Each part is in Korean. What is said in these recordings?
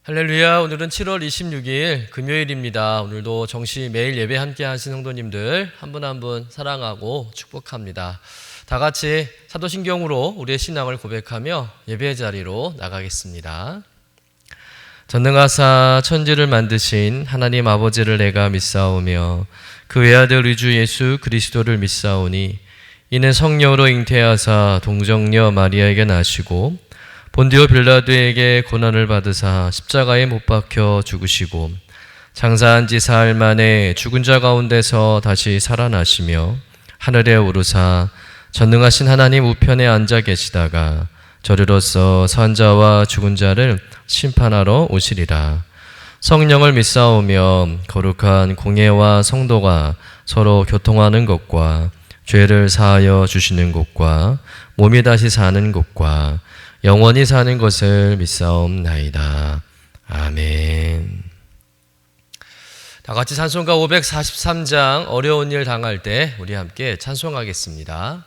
할렐루야. 오늘은 7월 26일 금요일입니다. 오늘도 정시 매일 예배 함께 하신 성도님들 한 분 한 분 사랑하고 축복합니다. 다 같이 사도신경으로 우리의 신앙을 고백하며 예배 자리로 나가겠습니다. 전능하사 천지를 만드신 하나님 아버지를 내가 믿사오며 그 외아들 우리 주 예수 그리스도를 믿사오니 이는 성령으로 잉태하사 동정녀 마리아에게 나시고 본디오 빌라도에게 고난을 받으사 십자가에 못 박혀 죽으시고 장사한 지 사흘 만에 죽은 자 가운데서 다시 살아나시며 하늘에 오르사 전능하신 하나님 우편에 앉아 계시다가 저리로서 산 자와 죽은 자를 심판하러 오시리라. 성령을 믿사오며 거룩한 공예와 성도가 서로 교통하는 것과 죄를 사하여 주시는 것과 몸이 다시 사는 것과 영원히 사는 것을 믿사옵나이다. 아멘. 다 같이 찬송가 543장 어려운 일 당할 때 우리 함께 찬송하겠습니다.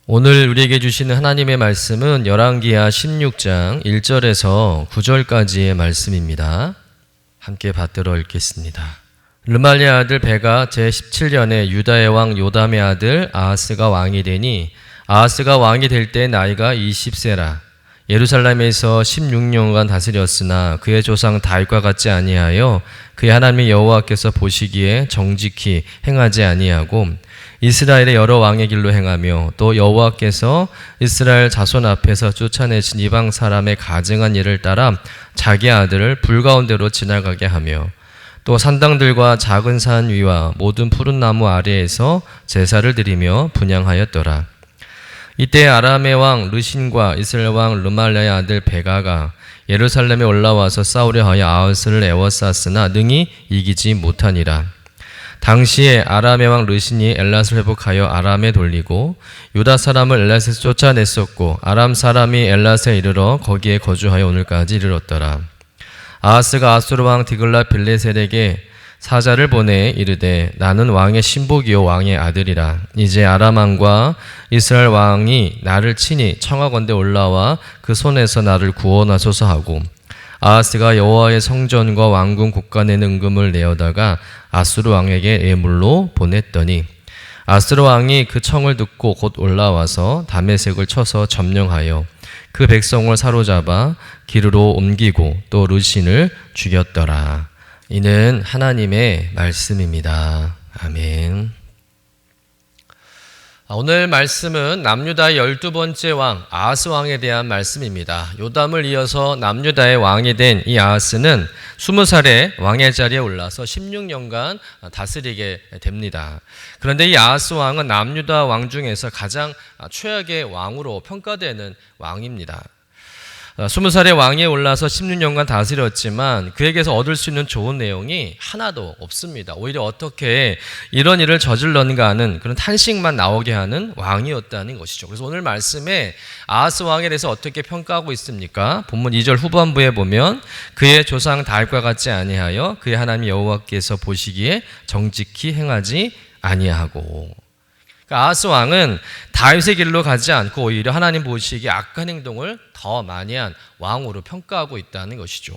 오늘 우리에게 주시는 하나님의 말씀은 열왕기하 16장 1절에서 9절까지의 말씀입니다. 함께 받들어 읽겠습니다. 르말리의 아들 베가 제17년에 유다의 왕 요담의 아들 아하스가 왕이 되니 아하스가 왕이 될 때 나이가 20세라. 예루살렘에서 16년간 다스렸으나 그의 조상 다윗과 같지 아니하여 그의 하나님 여호와께서 보시기에 정직히 행하지 아니하고 이스라엘의 여러 왕의 길로 행하며 또 여호와께서 이스라엘 자손 앞에서 쫓아내신 이방 사람의 가증한 일을 따라 자기 아들을 불 가운데로 지나가게 하며 또 산당들과 작은 산 위와 모든 푸른 나무 아래에서 제사를 드리며 분향하였더라. 이때 아람의 왕 르신과 이스라엘 왕 르말랴의 아들 베가가 예루살렘에 올라와서 싸우려 하여 아하스를 에워쌌으나 능히 이기지 못하니라. 당시에 아람의 왕 르신이 엘랏을 회복하여 아람에 돌리고 유다 사람을 엘랏에서 쫓아냈었고 아람 사람이 엘랏에 이르러 거기에 거주하여 오늘까지 이르렀더라. 아하스가 아수르 왕 디글랏 빌레셀에게 사자를 보내 이르되 나는 왕의 신복이요 왕의 아들이라. 이제 아람 왕과 이스라엘 왕이 나를 친히 청하건대 올라와 그 손에서 나를 구원하소서 하고 아하스가 여호와의 성전과 왕궁 곳간에 은금을 내어다가 아수르 왕에게 예물로 보냈더니 아수르 왕이 그 청을 듣고 곧 올라와서 다메섹을 쳐서 점령하여 그 백성을 사로잡아 기르로 옮기고 또 르신을 죽였더라. 이는 하나님의 말씀입니다. 아멘. 오늘 말씀은 남유다의 12번째 왕 아하스 왕에 대한 말씀입니다. 요담을 이어서 남유다의 왕이 된 이 아하스는 20살에 왕의 자리에 올라서 16년간 다스리게 됩니다. 그런데 이 아하스 왕은 남유다 왕 중에서 가장 최악의 왕으로 평가되는 왕입니다. 20살의 왕위에 올라서 16년간 다스렸지만 그에게서 얻을 수 있는 좋은 내용이 하나도 없습니다. 오히려 어떻게 이런 일을 저질렀는가 하는 그런 탄식만 나오게 하는 왕이었다는 것이죠. 그래서 오늘 말씀에 아하스 왕에 대해서 어떻게 평가하고 있습니까? 본문 2절 후반부에 보면 그의 조상 다윗과 같지 아니하여 그의 하나님 여호와께서 보시기에 정직히 행하지 아니하고. 아하스 왕은 다윗의 길로 가지 않고 오히려 하나님 보시기에 악한 행동을 더 많이 한 왕으로 평가하고 있다는 것이죠.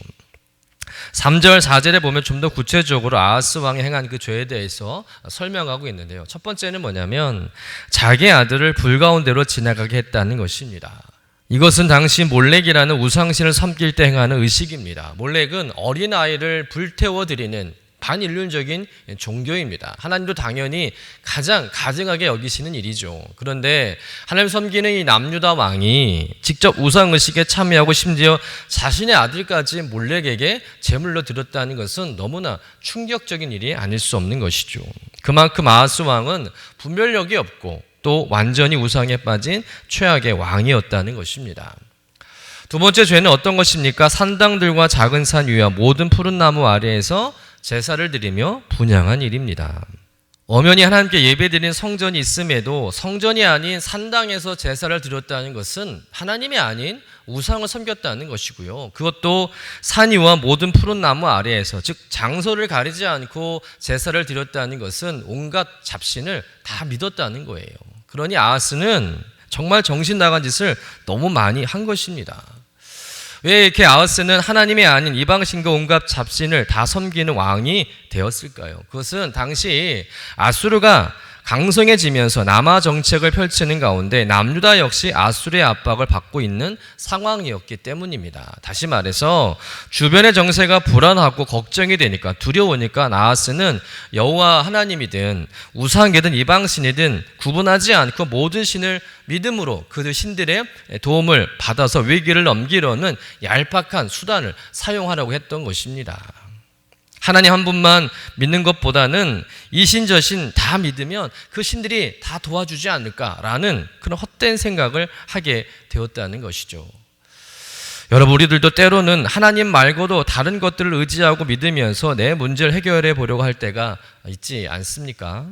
3절, 4절에 보면 좀 더 구체적으로 아하스 왕이 행한 그 죄에 대해서 설명하고 있는데요. 첫 번째는 뭐냐면 자기 아들을 불 가운데로 지나가게 했다는 것입니다. 이것은 당시 몰렉이라는 우상신을 섬길 때 행하는 의식입니다. 몰렉은 어린아이를 불태워 드리는 반인륜적인 종교입니다. 하나님도 당연히 가장 가증하게 여기시는 일이죠. 그런데 하나님 섬기는 이 남유다 왕이 직접 우상의식에 참여하고 심지어 자신의 아들까지 몰렉에게 제물로 드렸다는 것은 너무나 충격적인 일이 아닐 수 없는 것이죠. 그만큼 아하스 왕은 분별력이 없고 또 완전히 우상에 빠진 최악의 왕이었다는 것입니다. 두 번째 죄는 어떤 것입니까? 산당들과 작은 산 위와 모든 푸른 나무 아래에서 제사를 드리며 분향한 일입니다. 엄연히 하나님께 예배드린 성전이 있음에도 성전이 아닌 산당에서 제사를 드렸다는 것은 하나님이 아닌 우상을 섬겼다는 것이고요. 그것도 산 위와 모든 푸른 나무 아래에서, 즉 장소를 가리지 않고 제사를 드렸다는 것은 온갖 잡신을 다 믿었다는 거예요. 그러니 아하스는 정말 정신 나간 짓을 너무 많이 한 것입니다. 왜 이렇게 아하스는 하나님이 아닌 이방신과 온갖 잡신을 다 섬기는 왕이 되었을까요? 그것은 당시 아수르가 강성해지면서 남하 정책을 펼치는 가운데 남유다 역시 아수르의 압박을 받고 있는 상황이었기 때문입니다. 다시 말해서 주변의 정세가 불안하고 걱정이 되니까, 두려우니까 아하스는 여호와 하나님이든 우상이든 이방신이든 구분하지 않고 모든 신을 믿음으로 그 신들의 도움을 받아서 위기를 넘기려는 얄팍한 수단을 사용하려고 했던 것입니다. 하나님 한 분만 믿는 것보다는 이 신 저 신 다 믿으면 그 신들이 다 도와주지 않을까라는 그런 헛된 생각을 하게 되었다는 것이죠. 여러분, 우리들도 때로는 하나님 말고도 다른 것들을 의지하고 믿으면서 내 문제를 해결해 보려고 할 때가 있지 않습니까?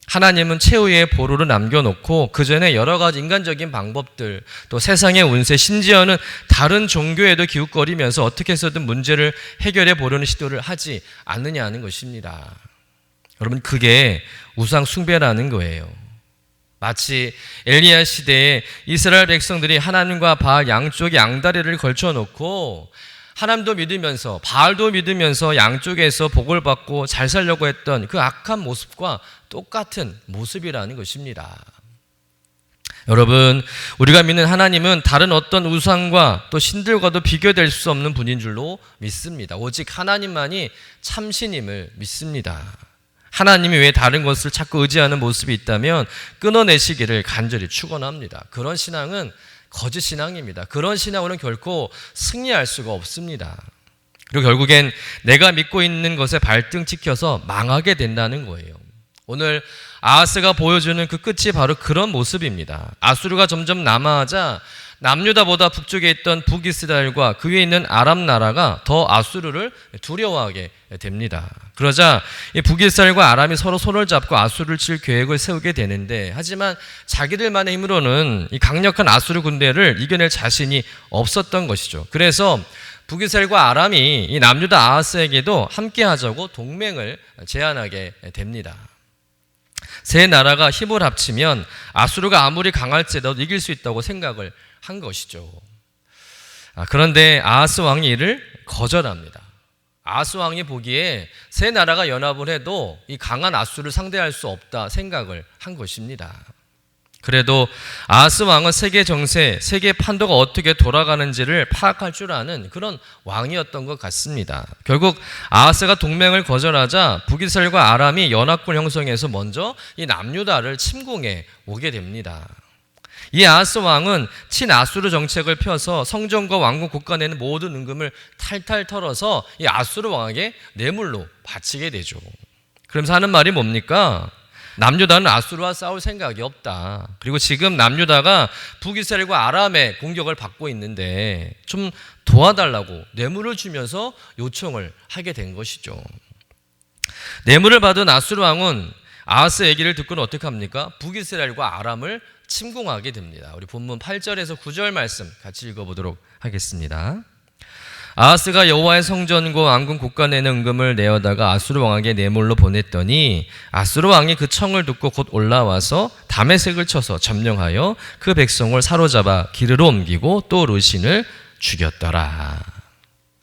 하나님은 최후의 보루를 남겨놓고 그 전에 여러 가지 인간적인 방법들, 또 세상의 운세, 심지어는 다른 종교에도 기웃거리면서 어떻게 해서든 문제를 해결해 보려는 시도를 하지 않느냐는 것입니다. 여러분, 그게 우상 숭배라는 거예요. 마치 엘리야 시대에 이스라엘 백성들이 하나님과 바알 양쪽에 양다리를 걸쳐놓고 하나님도 믿으면서 바알도 믿으면서 양쪽에서 복을 받고 잘 살려고 했던 그 악한 모습과 똑같은 모습이라는 것입니다. 여러분, 우리가 믿는 하나님은 다른 어떤 우상과 또 신들과도 비교될 수 없는 분인 줄로 믿습니다. 오직 하나님만이 참신임을 믿습니다. 하나님이 왜 다른 것을 자꾸 의지하는 모습이 있다면 끊어내시기를 간절히 축원합니다. 그런 신앙은 거짓 신앙입니다. 그런 신앙으로는 결코 승리할 수가 없습니다. 그리고 결국엔 내가 믿고 있는 것에 발등 찍혀서 망하게 된다는 거예요. 오늘 아하스가 보여주는 그 끝이 바로 그런 모습입니다. 아수르가 점점 남하하자 남유다보다 북쪽에 있던 북이스라엘과 그 위에 있는 아람 나라가 더 아수르를 두려워하게 됩니다. 그러자 이 북이스라엘과 아람이 서로 손을 잡고 아수르를 칠 계획을 세우게 되는데, 하지만 자기들만의 힘으로는 이 강력한 아수르 군대를 이겨낼 자신이 없었던 것이죠. 그래서 북이스라엘과 아람이 이 남유다 아하스에게도 함께 하자고 동맹을 제안하게 됩니다. 세 나라가 힘을 합치면 아수르가 아무리 강할지라도 이길 수 있다고 생각을 한 것이죠. 그런데 아하스 왕이 이를 거절합니다. 아하스 왕이 보기에 세 나라가 연합을 해도 이 강한 아수르를 상대할 수 없다 생각을 한 것입니다. 그래도 아하스 왕은 세계 정세, 세계 판도가 어떻게 돌아가는지를 파악할 줄 아는 그런 왕이었던 것 같습니다. 결국 아하스가 동맹을 거절하자 북이스라엘과 아람이 연합군 형성해서 먼저 이 남유다를 침공해 오게 됩니다. 이 아하스 왕은 친아수르 정책을 펴서 성전과 왕궁 곳간에 있는 모든 은금을 탈탈 털어서 이 아수르 왕에게 뇌물로 바치게 되죠. 그러면서 하는 말이 뭡니까? 남유다는 아수르와 싸울 생각이 없다. 그리고 지금 남유다가 북이스라엘과 아람의 공격을 받고 있는데 좀 도와달라고 뇌물을 주면서 요청을 하게 된 것이죠. 뇌물을 받은 아수르 왕은 아하스 얘기를 듣고는 어떻게 합니까? 북이스라엘과 아람을 침공하게 됩니다. 우리 본문 8절에서 9절 말씀 같이 읽어보도록 하겠습니다. 아하스가 여호와의 성전과 왕궁 곳간에 있는 은금을 내어다가 아수르 왕에게 뇌물로 보냈더니 아수르 왕이 그 청을 듣고 곧 올라와서 다메섹을 쳐서 점령하여 그 백성을 사로잡아 기르로 옮기고 또 르신을 죽였더라.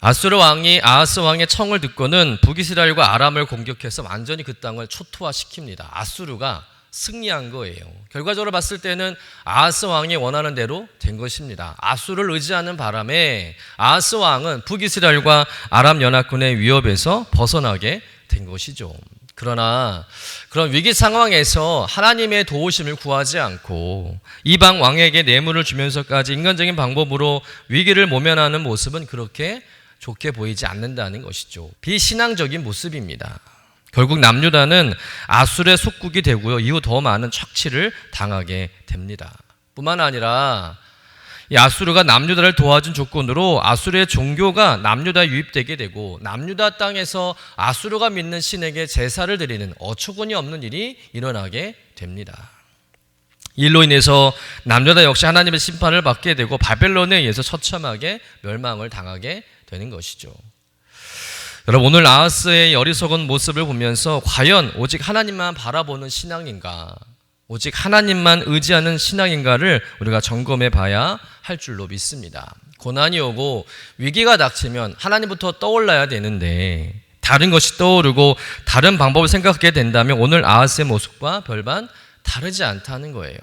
아수르 왕이 아하스 왕의 청을 듣고는 북이스라엘과 아람을 공격해서 완전히 그 땅을 초토화시킵니다. 아수르가 승리한 거예요. 결과적으로 봤을 때는 아하스 왕이 원하는 대로 된 것입니다. 아수르를 의지하는 바람에 아하스 왕은 북이스라엘과 아람 연합군의 위협에서 벗어나게 된 것이죠. 그러나 그런 위기 상황에서 하나님의 도우심을 구하지 않고 이방 왕에게 뇌물을 주면서까지 인간적인 방법으로 위기를 모면하는 모습은 그렇게 좋게 보이지 않는다는 것이죠. 비신앙적인 모습입니다. 결국 남유다는 아수르의 속국이 되고요. 이후 더 많은 착취를 당하게 됩니다. 뿐만 아니라 이 아수르가 남유다를 도와준 조건으로 아수르의 종교가 남유다에 유입되게 되고 남유다 땅에서 아수르가 믿는 신에게 제사를 드리는 어처구니 없는 일이 일어나게 됩니다. 일로 인해서 남유다 역시 하나님의 심판을 받게 되고 바벨론에 의해서 처참하게 멸망을 당하게 되는 것이죠. 여러분, 오늘 아하스의 어리석은 모습을 보면서 과연 오직 하나님만 바라보는 신앙인가, 오직 하나님만 의지하는 신앙인가를 우리가 점검해 봐야 할 줄로 믿습니다. 고난이 오고 위기가 닥치면 하나님부터 떠올라야 되는데 다른 것이 떠오르고 다른 방법을 생각하게 된다면 오늘 아하스의 모습과 별반 다르지 않다는 거예요.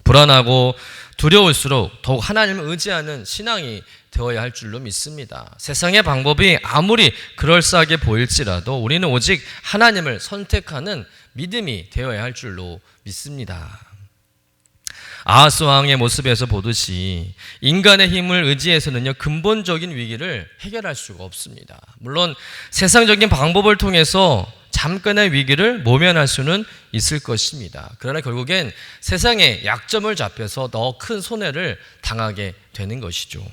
불안하고 두려울수록 더욱 하나님을 의지하는 신앙이 되어야 할 줄로 믿습니다. 세상의 방법이 아무리 그럴싸하게 보일지라도 우리는 오직 하나님을 선택하는 믿음이 되어야 할 줄로 믿습니다. 아하스 왕의 모습에서 보듯이 인간의 힘을 의지해서는요 근본적인 위기를 해결할 수가 없습니다. 물론 세상적인 방법을 통해서 잠깐의 위기를 모면할 수는 있을 것입니다. 그러나 결국엔 세상의 약점을 잡혀서 더 큰 손해를 당하게 되는 것이죠.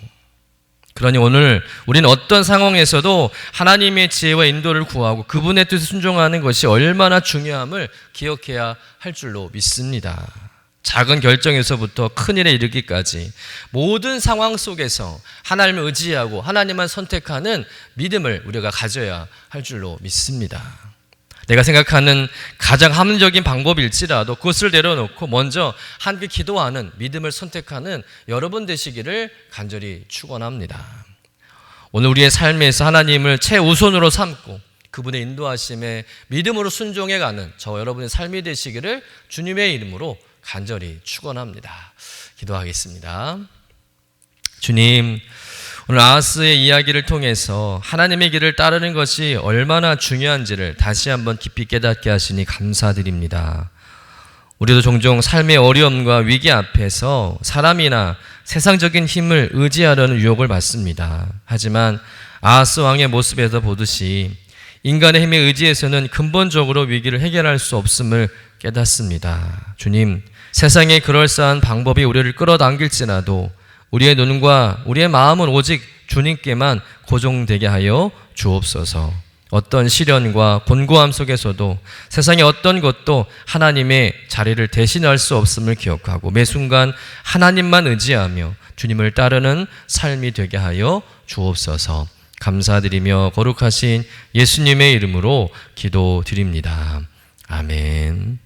그러니 오늘 우리는 어떤 상황에서도 하나님의 지혜와 인도를 구하고 그분의 뜻에 순종하는 것이 얼마나 중요함을 기억해야 할 줄로 믿습니다. 작은 결정에서부터 큰 일에 이르기까지 모든 상황 속에서 하나님을 의지하고 하나님만 선택하는 믿음을 우리가 가져야 할 줄로 믿습니다. 내가 생각하는 가장 합리적인 방법일지라도 그것을 내려놓고 먼저 함께 기도하는 믿음을 선택하는 여러분 되시기를 간절히 축원합니다. 오늘 우리의 삶에서 하나님을 최우선으로 삼고 그분의 인도하심에 믿음으로 순종해가는 저와 여러분의 삶이 되시기를 주님의 이름으로 간절히 축원합니다. 기도하겠습니다. 주님, 오늘 아하스의 이야기를 통해서 하나님의 길을 따르는 것이 얼마나 중요한지를 다시 한번 깊이 깨닫게 하시니 감사드립니다. 우리도 종종 삶의 어려움과 위기 앞에서 사람이나 세상적인 힘을 의지하려는 유혹을 받습니다. 하지만 아하스 왕의 모습에서 보듯이 인간의 힘에 의지해서는 근본적으로 위기를 해결할 수 없음을 깨닫습니다. 주님, 세상에 그럴싸한 방법이 우리를 끌어당길지라도 우리의 눈과 우리의 마음은 오직 주님께만 고정되게 하여 주옵소서. 어떤 시련과 곤고함 속에서도 세상의 어떤 것도 하나님의 자리를 대신할 수 없음을 기억하고 매 순간 하나님만 의지하며 주님을 따르는 삶이 되게 하여 주옵소서. 감사드리며 거룩하신 예수님의 이름으로 기도드립니다. 아멘.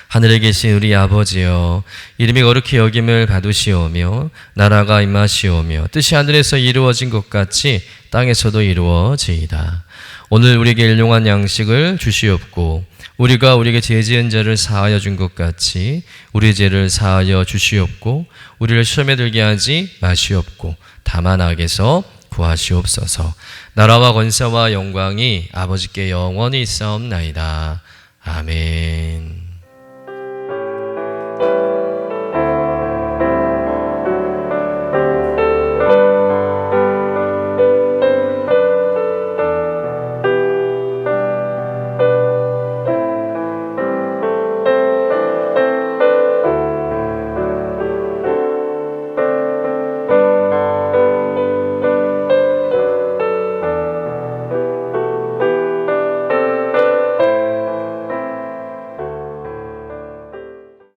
하늘에 계신 우리 아버지여, 이름이 거룩히 여김을 받으시오며 나라가 임하시오며 뜻이 하늘에서 이루어진 것 같이 땅에서도 이루어지이다. 오늘 우리에게 일용할 양식을 주시옵고 우리가 우리에게 죄 지은 자를 사하여 준 것 같이 우리 죄를 사하여 주시옵고 우리를 시험에 들게 하지 마시옵고 다만 악에서 구하시옵소서. 나라와 권세와 영광이 아버지께 영원히 있사옵나이다. 아멘.